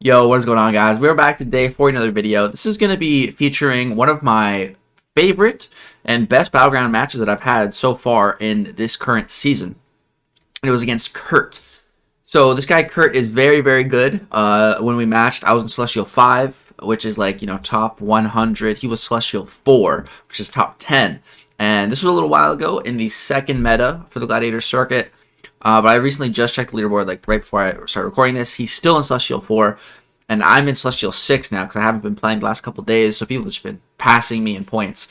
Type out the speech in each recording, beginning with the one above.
Yo, what is going on, guys? We're back today for another video. This is going to be featuring one of my favorite and best Battleground matches that I've had so far in this current season. And it was against Kurt. So this guy Kurt is very, very good. When we matched, I was in Celestial 5, which is like, top 100. He was Celestial 4, which is top 10. And this was a little while ago in the second meta for the Gladiator circuit. But I recently just checked the leaderboard, like right before I started recording this. He's still in Celestial 4, and I'm in Celestial 6 now because I haven't been playing the last couple days. So people have just been passing me in points.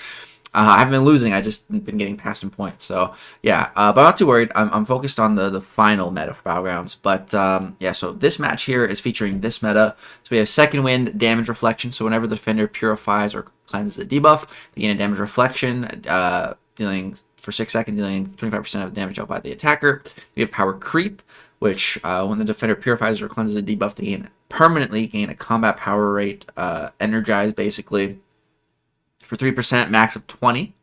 I haven't been losing. I just been getting passed in points. So yeah, but I'm not too worried. I'm focused on the final meta for Battlegrounds. But yeah, so this match here is featuring this meta. So we have second wind, damage reflection. So whenever the defender purifies or cleanses a debuff, they gain a damage reflection, dealing for 6 seconds, dealing 25% of damage out by the attacker. We have power creep, which when the defender purifies or cleanses a debuff, they permanently gain a combat power rate, energized basically, for 3%, max of 20.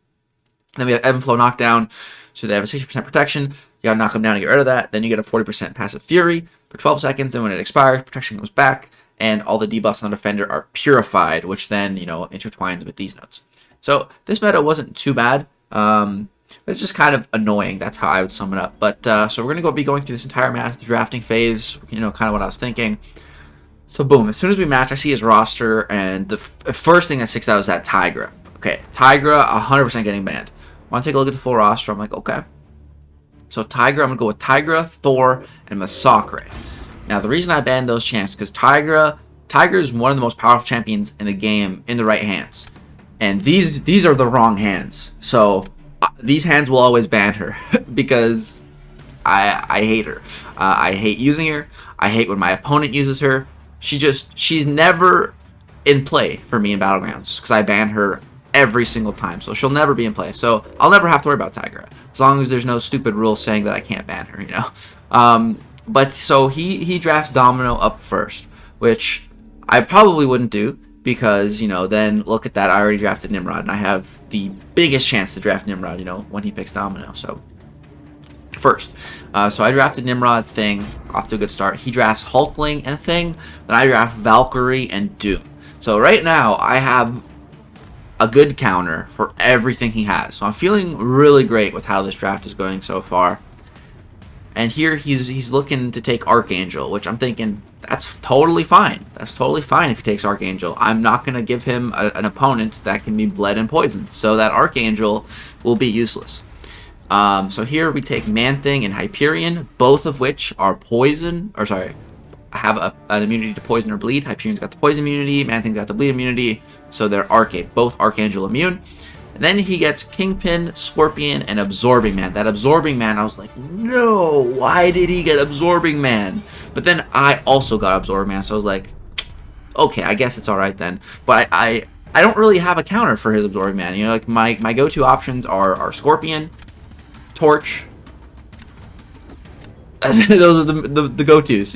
Then we have ebb and flow knockdown, so they have a 60% protection. You gotta knock them down to get rid of that. Then you get a 40% passive fury for 12 seconds, and when it expires, protection goes back, and all the debuffs on the defender are purified, which then intertwines with these nodes. So this meta wasn't too bad. It's just kind of annoying. That's how I would sum it up. But so we're gonna be going through this entire match, the drafting phase. Kind of what I was thinking. So boom, as soon as we match, I see his roster, and the first thing that sticks out is that Tigra. Okay, Tigra, 100% getting banned. I want to take a look at the full roster. I'm like, okay. So Tigra, I'm gonna go with Tigra, Thor, and MCOC. Now the reason I banned those champs because Tigra is one of the most powerful champions in the game in the right hands, and these are the wrong hands. So these hands will always ban her because I hate her. I hate using her. I hate when my opponent uses her. She's never in play for me in Battlegrounds because I ban her every single time. So she'll never be in play. So I'll never have to worry about Tigra as long as there's no stupid rule saying that I can't ban her, But so he drafts Domino up first, which I probably wouldn't do because, then look at that. I already drafted Nimrod and I have the biggest chance to draft Nimrod, when he picks Domino. So first, so I drafted Nimrod, Thing, off to a good start. He drafts Hulkling and Thing, then I draft Valkyrie and Doom. So right now I have a good counter for everything he has. So I'm feeling really great with how this draft is going so far. And here he's looking to take Archangel, which I'm thinking that's totally fine. That's totally fine if he takes Archangel. I'm not going to give him an opponent that can be bled and poisoned, so that Archangel will be useless. So here we take Man-Thing and Hyperion, both of which are poison, or sorry, have an immunity to poison or bleed. Hyperion's got the poison immunity, Man-Thing's got the bleed immunity, so they're both Archangel immune. And then he gets Kingpin, Scorpion, and Absorbing Man. That Absorbing Man, I was like, no, why did he get Absorbing Man? But then I also got Absorbing Man, so I was like, okay, I guess it's alright then. But I don't really have a counter for his Absorbing Man. Like my go-to options are Scorpion, Torch. Those are the go-tos,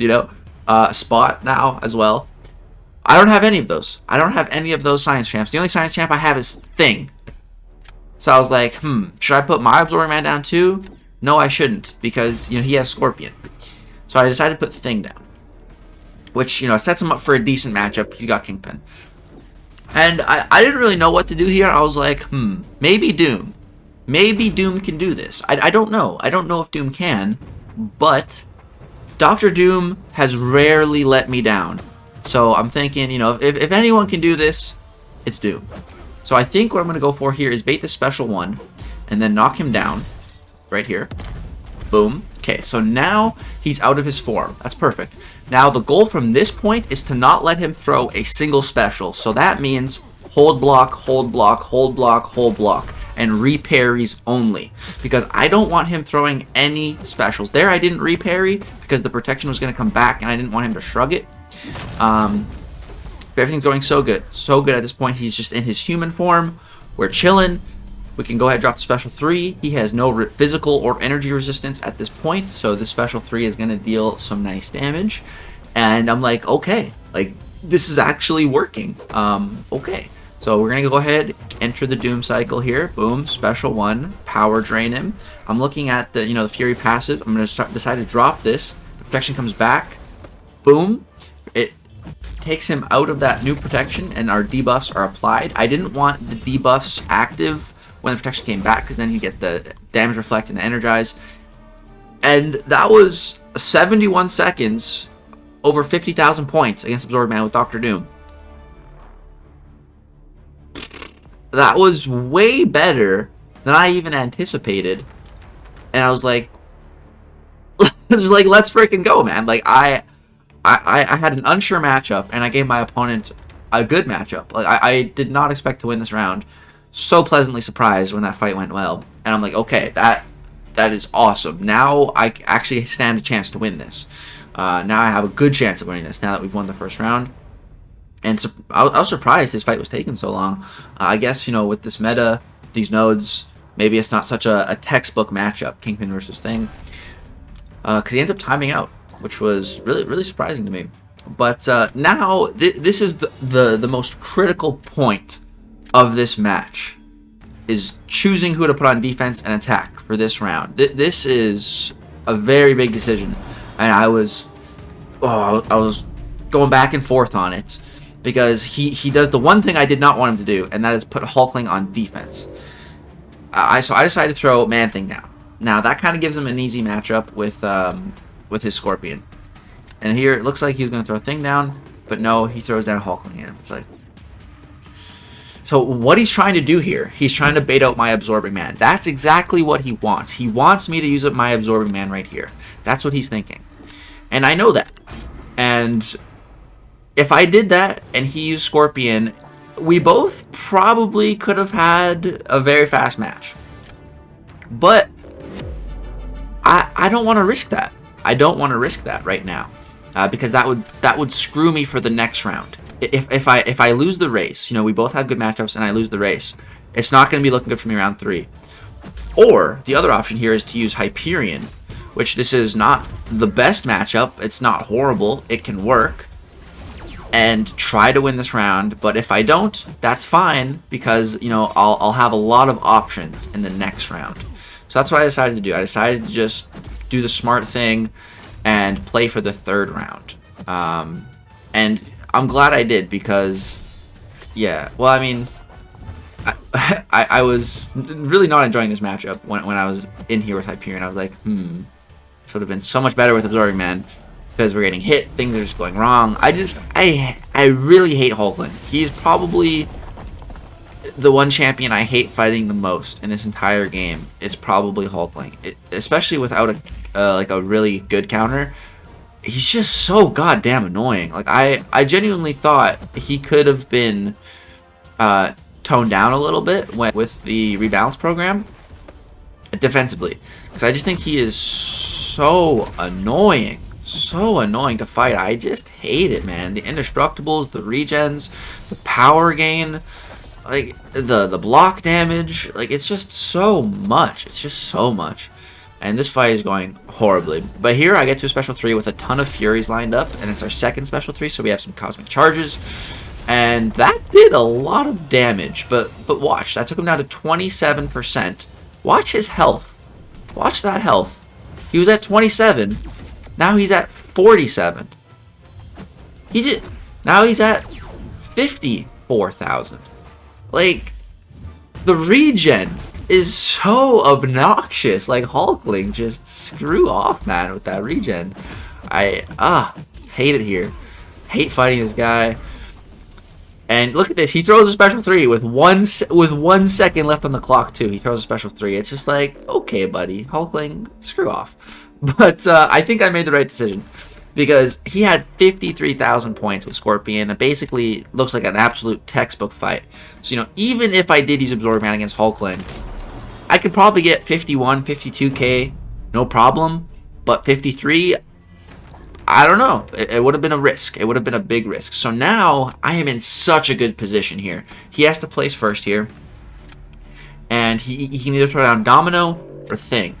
Spot now as well. I don't have any of those. I don't have any of those science champs. The only science champ I have is Thing. So I was like, should I put my Absorbing Man down too? No, I shouldn't, because he has Scorpion. So I decided to put Thing down, which sets him up for a decent matchup. He's got Kingpin, and I didn't really know what to do here. I was like, maybe Doom. Maybe Doom can do this. I don't know. I don't know if Doom can, but Dr. Doom has rarely let me down. So I'm thinking, if anyone can do this, it's Doom. So I think what I'm going to go for here is bait the special one and then knock him down right here. Boom. Okay, so now he's out of his form. That's perfect. Now the goal from this point is to not let him throw a single special. So that means hold block, hold block, hold block, hold block, and reparries only, because I don't want him throwing any specials. There I didn't reparry because the protection was going to come back and I didn't want him to shrug it. Everything's going so good at this point. He's just in his human form. We're chilling. We can go ahead and drop the special 3. He has no physical or energy resistance at this point, so this special 3 is going to deal some nice damage. And I'm like, okay, like this is actually working. Okay. So we're going to go ahead, enter the Doom cycle here. Boom, special 1, power drain him. I'm looking at the, the Fury passive. I'm going to decide to drop this. The protection comes back. Boom. takes him out of that new protection and our debuffs are applied. I didn't want the debuffs active when the protection came back, because then he'd get the damage reflect and the energize. And that was 71 seconds, over 50,000 points against Absorb Man with Dr. Doom. That was way better than I even anticipated. And I was like, let's freaking go, man. Like, I had an unsure matchup, and I gave my opponent a good matchup. Like, I did not expect to win this round. So pleasantly surprised when that fight went well. And I'm like, okay, that is awesome. Now I actually stand a chance to win this. Now I have a good chance of winning this, now that we've won the first round. And I was surprised this fight was taking so long. I guess, you know, with this meta, these nodes, maybe it's not such a textbook matchup, Kingpin versus Thing. Because he ends up timing out, which was really surprising to me. But now, this is the most critical point of this match, is choosing who to put on defense and attack for this round. This is a very big decision. And I was going back and forth on it, because he does the one thing I did not want him to do, and that is put Hulkling on defense. So I decided to throw Man-Thing down. Now that kind of gives him an easy matchup with his Scorpion. And here it looks like he's going to throw Thing down, but no, he throws down Hulkling. And it's like, so what he's trying to do here, he's trying to bait out my Absorbing Man. That's exactly what he wants. He wants me to use up my Absorbing Man right here. That's what he's thinking. And I know that. And if I did that and he used Scorpion, we both probably could have had a very fast match. But I don't want to risk that. I don't want to risk that right now, because that would screw me for the next round. If I lose the race, you know, we both have good matchups, and I lose the race, it's not going to be looking good for me round 3. Or the other option here is to use Hyperion, which this is not the best matchup. It's not horrible. It can work. And try to win this round. But if I don't, that's fine, because, you know, I'll have a lot of options in the next round. So that's what I decided to do. I decided to just do the smart thing and play for the third round. And I'm glad I did, because, yeah, well, I mean, I was really not enjoying this matchup when I was in here with Hyperion. I was like, this would have been so much better with Absorbing Man, because we're getting hit, things are just going wrong. I really hate Hulkling. He's probably the one champion I hate fighting the most in this entire game. It's probably Hulkling, especially without a really good counter. He's just so goddamn annoying. Like, I genuinely thought he could have been toned down a little bit with the rebalance program defensively, because I just think he is so annoying. So annoying to fight. I just hate it, man. The indestructibles, the regens, the power gain, like the block damage, like, it's just so much. It's just so much. And this fight is going horribly. But here I get to a special 3 with a ton of Furies lined up, and it's our second special 3, so we have some Cosmic Charges. And that did a lot of damage, but watch, that took him down to 27%. Watch his health. Watch that health. He was at 27. Now he's at 47. Now he's at 54,000. Like, the regen is so obnoxious. Like, Hulkling, just screw off, man, with that regen. I hate it here. Hate fighting this guy. And look at this. He throws a special 3 with 1 second left on the clock too. He throws a special 3. It's just like, okay, buddy, Hulkling, screw off. But I think I made the right decision, because he had 53,000 points with Scorpion. It basically looks like an absolute textbook fight. So, you know, even if I did use Absorb Man against Hulkling, I could probably get 51, 52k, no problem. But 53, I don't know. It would have been a risk. It would have been a big risk. So now I am in such a good position here. He has to place first here, and he can either throw down Domino or Thing.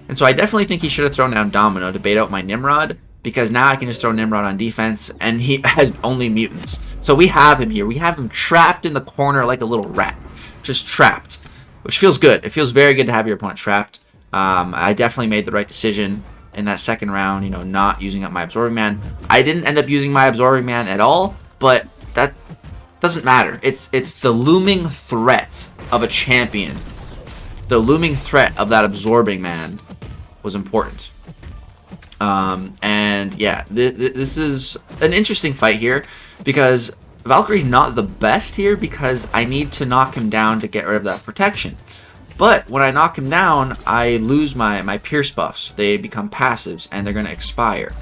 And so I definitely think he should have thrown down Domino to bait out my Nimrod, because now I can just throw Nimrod on defense, and he has only mutants. So we have him here. We have him trapped in the corner like a little rat. Just trapped, which feels good. It feels very good to have your opponent trapped. I definitely made the right decision. in that second round, you know, not using up my Absorbing Man. I didn't end up using my Absorbing Man at all, but that doesn't matter. It's the looming threat of a champion. The looming threat of that Absorbing Man was important. And yeah, this is an interesting fight here because Valkyrie's not the best here because I need to knock him down to get rid of that protection. But when I knock him down, I lose my Pierce buffs. They become passives and they're going to expire.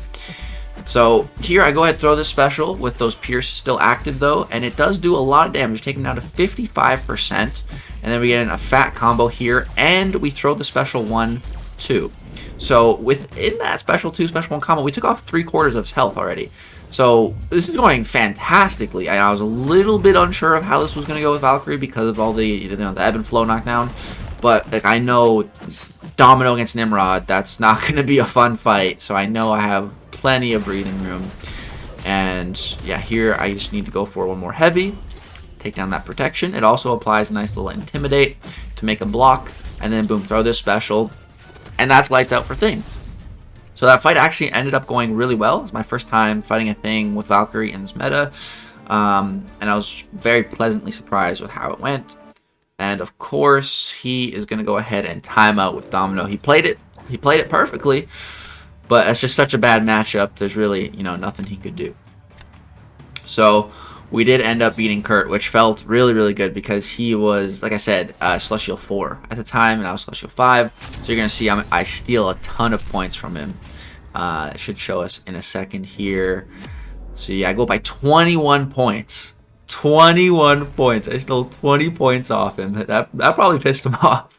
So here I go ahead and throw this special with those Pierce still active though, and it does do a lot of damage. Take him down to 55%, and then we get in a fat combo here, and we throw the special 1-2. So within that special 2, special 1 combo, we took off 3/4 of his health already. So this is going fantastically. I was a little bit unsure of how this was going to go with Valkyrie because of all the, you know, the ebb and flow knockdown. But like, I know Domino against Nimrod, that's not going to be a fun fight. So I know I have plenty of breathing room. And yeah, here I just need to go for one more heavy, take down that protection. It also applies a nice little Intimidate to make a block, and then boom, throw this special, and that's lights out for Thing. So that fight actually ended up going really well. It's my first time fighting a Thing with Valkyrie in this meta, and I was very pleasantly surprised with how it went. And of course, he is going to go ahead and time out with Domino. He played it perfectly, but it's just such a bad matchup. There's really, you know, nothing he could do. So we did end up beating Kurt, which felt really, really good because he was, like I said, Celestial 4 at the time, and I was Celestial 5. So you're going to see I steal a ton of points from him. It should show us in a second here. So yeah, I go by 21 points. 21 points. I stole 20 points off him. That probably pissed him off.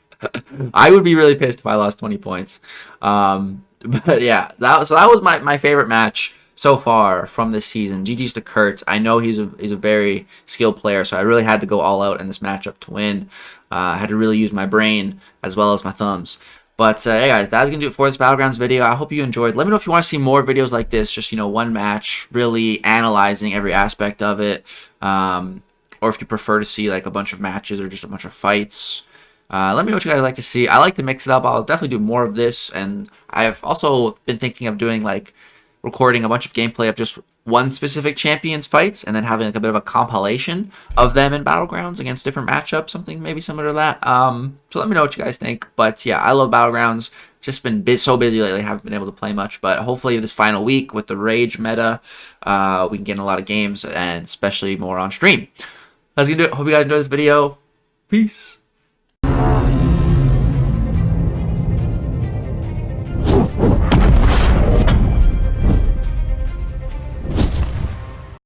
I would be really pissed if I lost 20 points. But yeah, that was my favorite match so far from this season. GG's to Kurt. I know he's a very skilled player, so I really had to go all out in this matchup to win. I had to really use my brain as well as my thumbs. But hey guys, that's going to do it for this Battlegrounds video. I hope you enjoyed. Let me know if you want to see more videos like this, just, you know, one match, really analyzing every aspect of it. Or if you prefer to see like a bunch of matches or just a bunch of fights. Let me know what you guys like to see. I like to mix it up. I'll definitely do more of this. And I've also been thinking of doing like recording a bunch of gameplay of just one specific champion's fights and then having like a bit of a compilation of them in Battlegrounds against different matchups, something maybe similar to that. So let me know what you guys think. But yeah, I love Battlegrounds. Just been so busy lately, haven't been able to play much. But hopefully this final week with the Rage meta, we can get in a lot of games and especially more on stream. That's gonna do it. Hope you guys enjoyed this video. Peace.